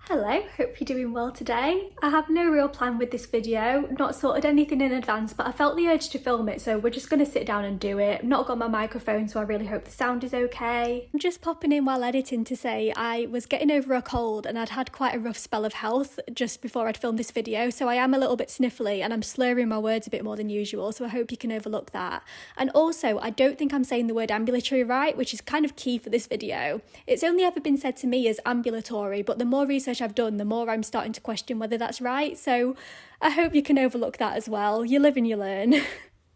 Hello, hope you're doing well today. I have no real plan with this video, not sorted anything in advance, but I felt the urge to film it, so we're just going to sit down and do it. I've not got my microphone, so I really hope the sound is okay. I'm just popping in while editing to say I was getting over a cold and I'd had quite a rough spell of health just before I'd filmed this video, so I am a little bit sniffly and I'm slurring my words a bit more than usual, so I hope you can overlook that. And also, I don't think I'm saying the word ambulatory right, which is kind of key for this video. It's only ever been said to me as ambulatory, but the more research I've done, the more I'm starting to question whether that's right, so I hope you can overlook that as well. You live and you learn.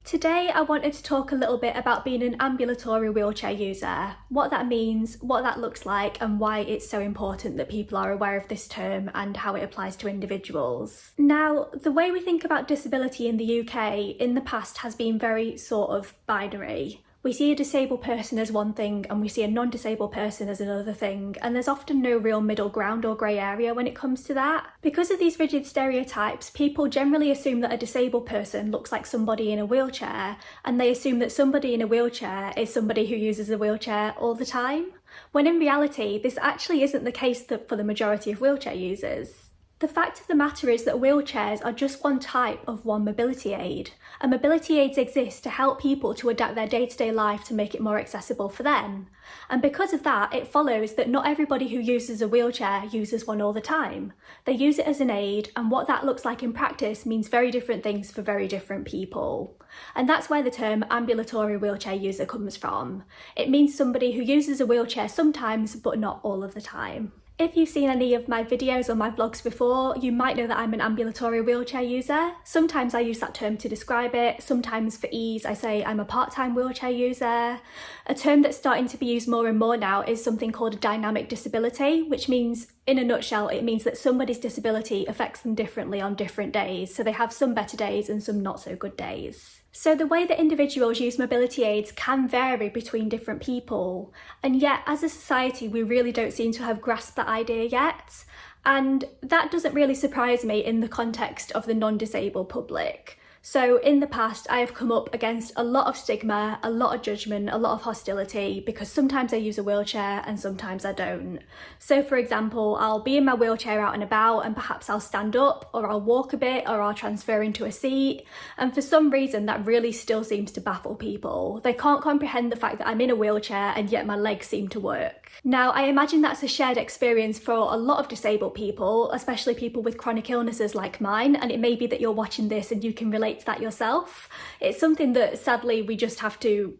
Today I wanted to talk a little bit about being an ambulatory wheelchair user, what that means, what that looks like, and why it's so important that people are aware of this term and how it applies to individuals. Now, the way we think about disability in the UK in the past has been very sort of binary. We see a disabled person as one thing and we see a non-disabled person as another thing, and there's often no real middle ground or grey area when it comes to that. Because of these rigid stereotypes, people generally assume that a disabled person looks like somebody in a wheelchair, and they assume that somebody in a wheelchair is somebody who uses a wheelchair all the time, when in reality this actually isn't the case for the majority of wheelchair users. The fact of the matter is that wheelchairs are just one type of one mobility aid, and mobility aids exist to help people to adapt their day-to-day life to make it more accessible for them. And because of that, it follows that not everybody who uses a wheelchair uses one all the time. They use it as an aid, and what that looks like in practice means very different things for very different people. And that's where the term ambulatory wheelchair user comes from. It means somebody who uses a wheelchair sometimes, but not all of the time. If you've seen any of my videos or my vlogs before, you might know that I'm an ambulatory wheelchair user. Sometimes I use that term to describe it, sometimes for ease I say I'm a part-time wheelchair user. A term that's starting to be used more and more now is something called a dynamic disability, which means, in a nutshell, it means that somebody's disability affects them differently on different days, so they have some better days and some not so good days. So the way that individuals use mobility aids can vary between different people, and yet as a society we really don't seem to have grasped that idea yet, and that doesn't really surprise me in the context of the non-disabled public. So in the past I have come up against a lot of stigma, a lot of judgment, a lot of hostility, because sometimes I use a wheelchair and sometimes I don't. So for example, I'll be in my wheelchair out and about and perhaps I'll stand up or I'll walk a bit or I'll transfer into a seat, and for some reason that really still seems to baffle people. They can't comprehend the fact that I'm in a wheelchair and yet my legs seem to work. Now I imagine that's a shared experience for a lot of disabled people, especially people with chronic illnesses like mine, and it may be that you're watching this and you can relate to that yourself. It's something that sadly we just have to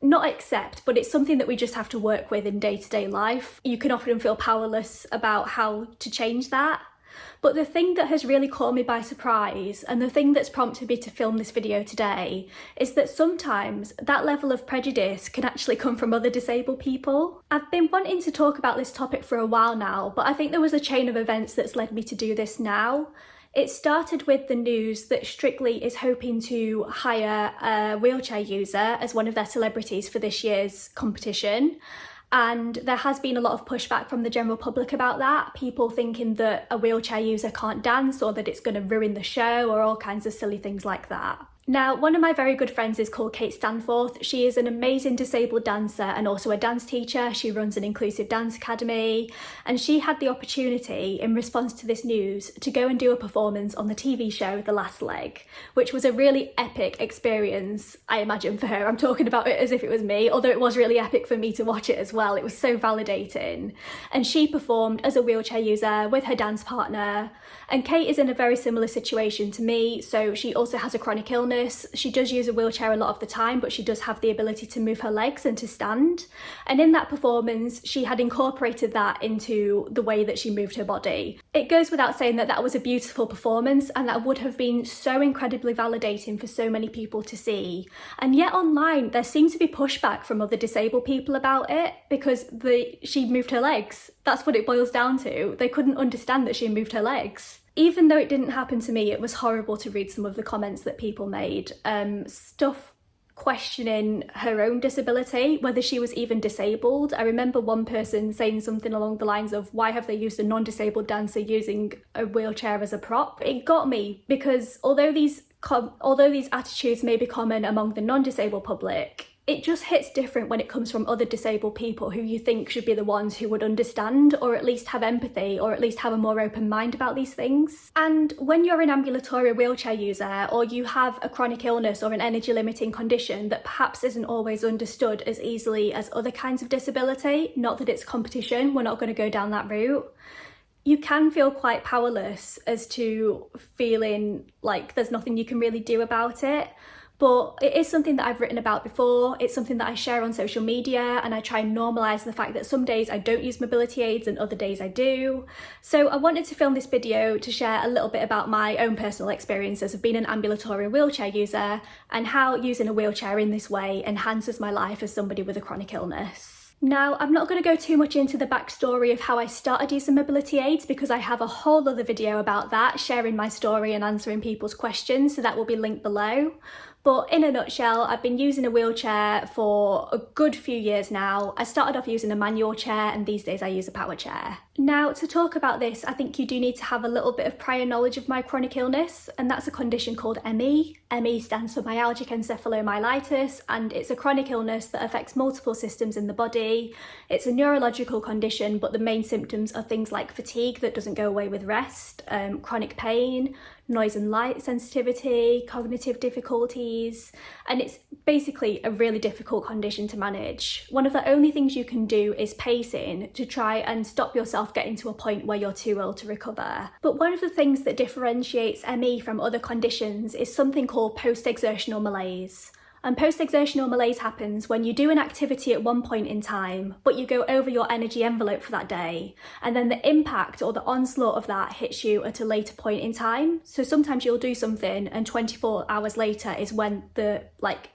not accept, but it's something that we just have to work with in day-to-day life. You can often feel powerless about how to change that. But the thing that has really caught me by surprise, and the thing that's prompted me to film this video today, is that sometimes that level of prejudice can actually come from other disabled people. I've been wanting to talk about this topic for a while now, but I think there was a chain of events that's led me to do this now. It started with the news that Strictly is hoping to hire a wheelchair user as one of their celebrities for this year's competition. And there has been a lot of pushback from the general public about that, people thinking that a wheelchair user can't dance or that it's going to ruin the show or all kinds of silly things like that. Now, one of my very good friends is called Kate Stanforth. She is an amazing disabled dancer and also a dance teacher. She runs an inclusive dance academy, and she had the opportunity, in response to this news, to go and do a performance on the TV show The Last Leg, which was a really epic experience, I imagine, for her. I'm talking about it as if it was me, although it was really epic for me to watch it as well. It was so validating. And she performed as a wheelchair user with her dance partner, and Kate is in a very similar situation to me, so she also has a chronic illness. She does use a wheelchair a lot of the time, but she does have the ability to move her legs and to stand. And in that performance, she had incorporated that into the way that she moved her body. It goes without saying that that was a beautiful performance, and that would have been so incredibly validating for so many people to see. And yet online, there seems to be pushback from other disabled people about it, because she moved her legs. That's what it boils down to. They couldn't understand that she moved her legs. Even though it didn't happen to me, it was horrible to read some of the comments that people made. Stuff questioning her own disability, whether she was even disabled. I remember one person saying something along the lines of, why have they used a non-disabled dancer using a wheelchair as a prop? It got me, because although these attitudes may be common among the non-disabled public, it just hits different when it comes from other disabled people who you think should be the ones who would understand, or at least have empathy, or at least have a more open mind about these things. And when you're an ambulatory wheelchair user, or you have a chronic illness or an energy limiting condition that perhaps isn't always understood as easily as other kinds of disability, not that it's competition, we're not going to go down that route, you can feel quite powerless as to feeling like there's nothing you can really do about it. But it is something that I've written about before. It's something that I share on social media, and I try and normalise the fact that some days I don't use mobility aids and other days I do. So I wanted to film this video to share a little bit about my own personal experiences of being an ambulatory wheelchair user and how using a wheelchair in this way enhances my life as somebody with a chronic illness. Now, I'm not going to go too much into the backstory of how I started using mobility aids because I have a whole other video about that, sharing my story and answering people's questions, so that will be linked below. But in a nutshell, I've been using a wheelchair for a good few years now. I started off using a manual chair, and these days I use a power chair. Now, to talk about this, I think you do need to have a little bit of prior knowledge of my chronic illness, and that's a condition called ME. ME stands for myalgic encephalomyelitis, and it's a chronic illness that affects multiple systems in the body. It's a neurological condition, but the main symptoms are things like fatigue that doesn't go away with rest, chronic pain, noise and light sensitivity, cognitive difficulties, and it's basically a really difficult condition to manage. One of the only things you can do is pacing to try and stop yourself getting to a point where you're too ill to recover. But one of the things that differentiates ME from other conditions is something called post-exertional malaise. And post-exertional malaise happens when you do an activity at one point in time, but you go over your energy envelope for that day, and then the impact or the onslaught of that hits you at a later point in time. So sometimes you'll do something and 24 hours later is when the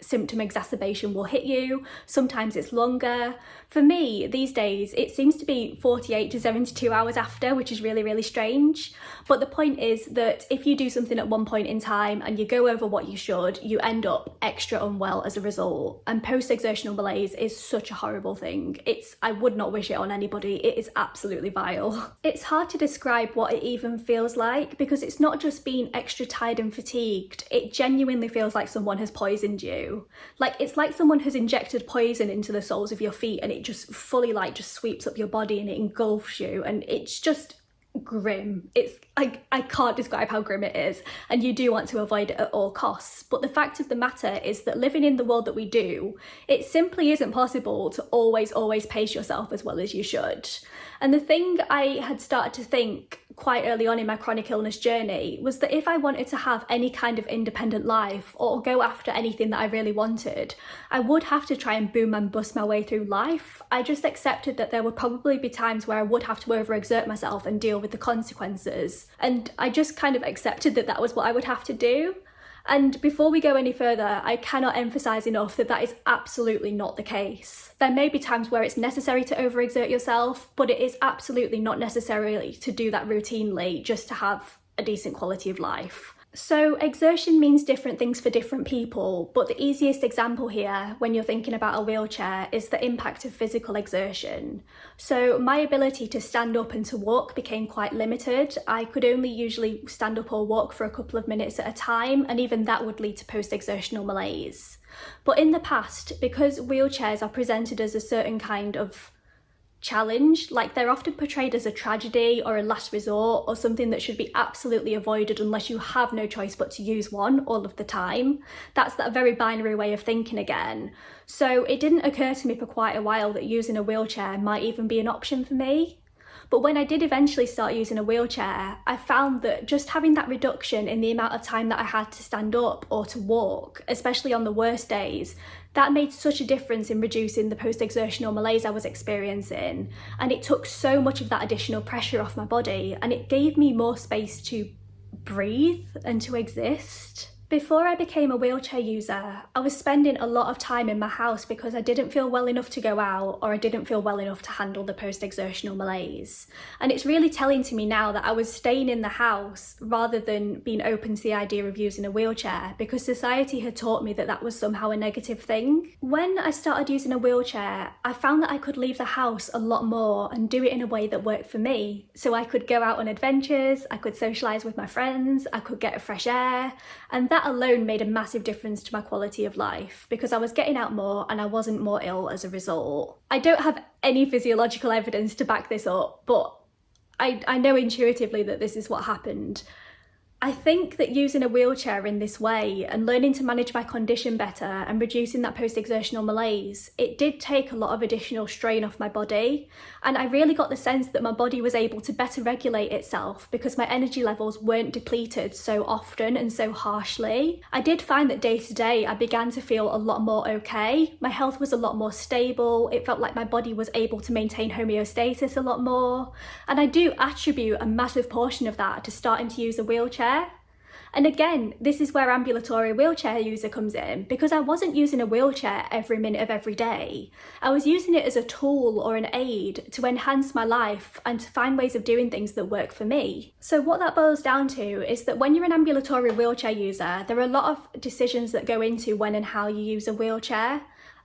symptom exacerbation will hit you. Sometimes it's longer. For me, these days, it seems to be 48 to 72 hours after, which is really, really strange. But the point is that if you do something at one point in time and you go over what you should, you end up extra unwell as a result. And post-exertional malaise is such a horrible thing. I would not wish it on anybody. It is absolutely vile. It's hard to describe what it even feels like because it's not just being extra tired and fatigued. It genuinely feels like someone has poisoned you. It's like someone has injected poison into the soles of your feet, and it just fully just sweeps up your body and it engulfs you, and it's just grim. It's I can't describe how grim it is, and you do want to avoid it at all costs. But the fact of the matter is that living in the world that we do, it simply isn't possible to always pace yourself as well as you should. And the thing I had started to think quite early on in my chronic illness journey was that if I wanted to have any kind of independent life or go after anything that I really wanted, I would have to try and boom and bust my way through life. I just accepted that there would probably be times where I would have to overexert myself and deal with the consequences. And I just kind of accepted that that was what I would have to do. And before we go any further, I cannot emphasise enough that that is absolutely not the case. There may be times where it's necessary to overexert yourself, but it is absolutely not necessary to do that routinely just to have a decent quality of life. So exertion means different things for different people, but the easiest example here when you're thinking about a wheelchair is the impact of physical exertion. So my ability to stand up and to walk became quite limited. I could only usually stand up or walk for a couple of minutes at a time, and even that would lead to post-exertional malaise. But in the past, because wheelchairs are presented as a certain kind of challenge, they're often portrayed as a tragedy or a last resort or something that should be absolutely avoided unless you have no choice but to use one all of the time. That's that very binary way of thinking again. So it didn't occur to me for quite a while that using a wheelchair might even be an option for me. But when I did eventually start using a wheelchair, I found that just having that reduction in the amount of time that I had to stand up or to walk, especially on the worst days, that made such a difference in reducing the post-exertional malaise I was experiencing. And it took so much of that additional pressure off my body, and it gave me more space to breathe and to exist. Before I became a wheelchair user, I was spending a lot of time in my house because I didn't feel well enough to go out, or I didn't feel well enough to handle the post-exertional malaise. And it's really telling to me now that I was staying in the house rather than being open to the idea of using a wheelchair, because society had taught me that that was somehow a negative thing. When I started using a wheelchair, I found that I could leave the house a lot more and do it in a way that worked for me. So I could go out on adventures, I could socialise with my friends, I could get fresh air, and that that alone made a massive difference to my quality of life because I was getting out more and I wasn't more ill as a result. I don't have any physiological evidence to back this up, but I know intuitively that this is what happened. I think that using a wheelchair in this way and learning to manage my condition better and reducing that post-exertional malaise, it did take a lot of additional strain off my body. And I really got the sense that my body was able to better regulate itself because my energy levels weren't depleted so often and so harshly. I did find that day to day, I began to feel a lot more okay. My health was a lot more stable. It felt like my body was able to maintain homeostasis a lot more. And I do attribute a massive portion of that to starting to use a wheelchair. And again, this is where Ambulatory Wheelchair User comes in, because I wasn't using a wheelchair every minute of every day. I was using it as a tool or an aid to enhance my life and to find ways of doing things that work for me. So what that boils down to is that when you're an ambulatory wheelchair user, there are a lot of decisions that go into when and how you use a wheelchair.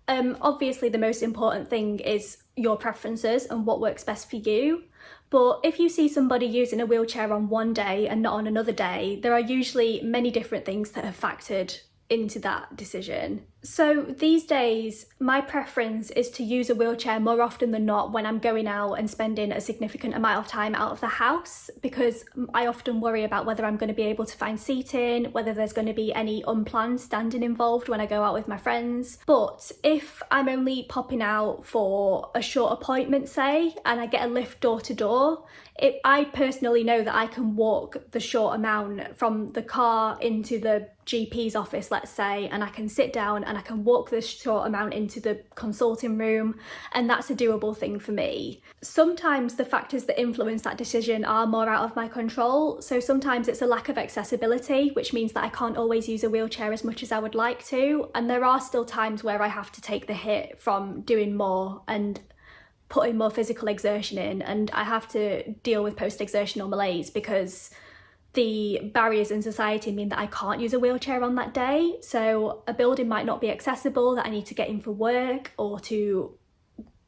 Obviously, the most important thing is your preferences and what works best for you. But if you see somebody using a wheelchair on one day and not on another day, there are usually many different things that have factored into that decision. So these days, my preference is to use a wheelchair more often than not when I'm going out and spending a significant amount of time out of the house, because I often worry about whether I'm going to be able to find seating, whether there's going to be any unplanned standing involved when I go out with my friends. But if I'm only popping out for a short appointment, say, and I get a lift door to door, I personally know that I can walk the short amount from the car into the GP's office, let's say, and I can sit down and I can walk this short amount into the consulting room, and that's a doable thing for me. Sometimes the factors that influence that decision are more out of my control. So sometimes it's a lack of accessibility, which means that I can't always use a wheelchair as much as I would like to. And there are still times where I have to take the hit from doing more and putting more physical exertion in, and I have to deal with post-exertional malaise because the barriers in society mean that I can't use a wheelchair on that day. So a building might not be accessible that I need to get in for work or to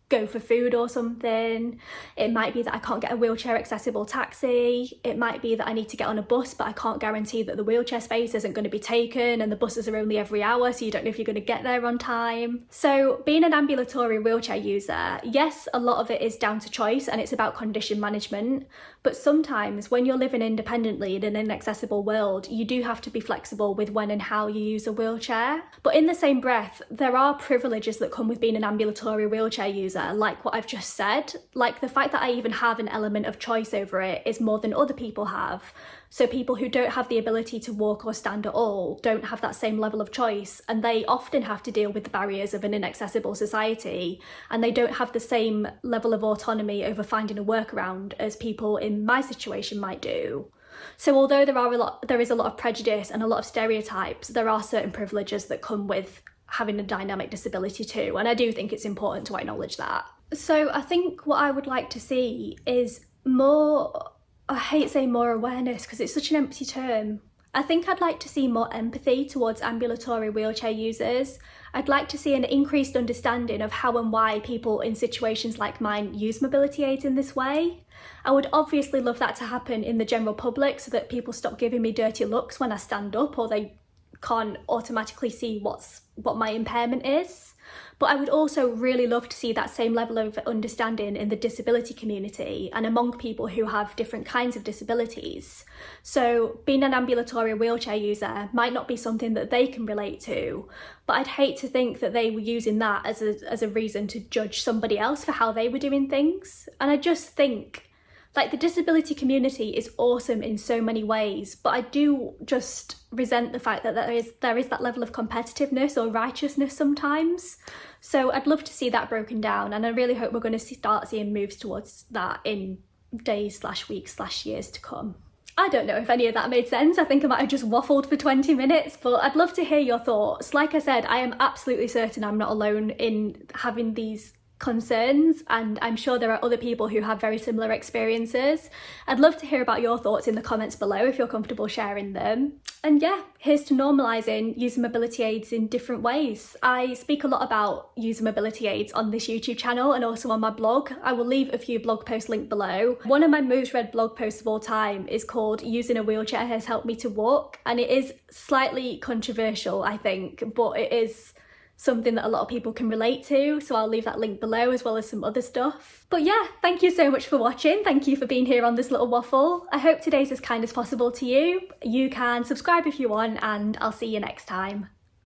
go for food or something. It might be that I can't get a wheelchair accessible taxi. It might be that I need to get on a bus, but I can't guarantee that the wheelchair space isn't going to be taken, and the buses are only every hour, so you don't know if you're going to get there on time. So being an ambulatory wheelchair user, yes, a lot of it is down to choice and it's about condition management, but sometimes when you're living independently in an inaccessible world, you do have to be flexible with when and how you use a wheelchair. But in the same breath, there are privileges that come with being an ambulatory wheelchair user, like what I've just said. Like the fact that I even have an element of choice over it is more than other people have. So people who don't have the ability to walk or stand at all don't have that same level of choice, and they often have to deal with the barriers of an inaccessible society, and they don't have the same level of autonomy over finding a workaround as people in my situation might do. So although there is a lot of prejudice and a lot of stereotypes, there are certain privileges that come with having a dynamic disability too, and I do think it's important to acknowledge that. So I think what I would like to see is more, I hate saying more awareness because it's such an empty term. I think I'd like to see more empathy towards ambulatory wheelchair users. I'd like to see an increased understanding of how and why people in situations like mine use mobility aids in this way. I would obviously love that to happen in the general public so that people stop giving me dirty looks when I stand up, or they can't automatically see what my impairment is. But I would also really love to see that same level of understanding in the disability community and among people who have different kinds of disabilities. So being an ambulatory wheelchair user might not be something that they can relate to, but I'd hate to think that they were using that as a reason to judge somebody else for how they were doing things. And I just think, like, the disability community is awesome in so many ways, but I do just resent the fact that there is that level of competitiveness or righteousness sometimes. So I'd love to see that broken down, and I really hope we're going to start seeing moves towards that in days/weeks/years to come. I don't know if any of that made sense. I think I might have just waffled for 20 minutes, but I'd love to hear your thoughts. Like I said, I am absolutely certain I'm not alone in having these concerns, and I'm sure there are other people who have very similar experiences. I'd love to hear about your thoughts in the comments below if you're comfortable sharing them. And yeah, here's to normalising user mobility aids in different ways. I speak a lot about user mobility aids on this YouTube channel and also on my blog. I will leave a few blog posts linked below. One of my most read blog posts of all time is called "Using a Wheelchair Has Helped Me to Walk," and it is slightly controversial, I think, but it is something that a lot of people can relate to, so I'll leave that link below as well as some other stuff. But yeah, thank you so much for watching. Thank you for being here on this little waffle. I hope today's as kind as possible to you. You can subscribe if you want, and I'll see you next time.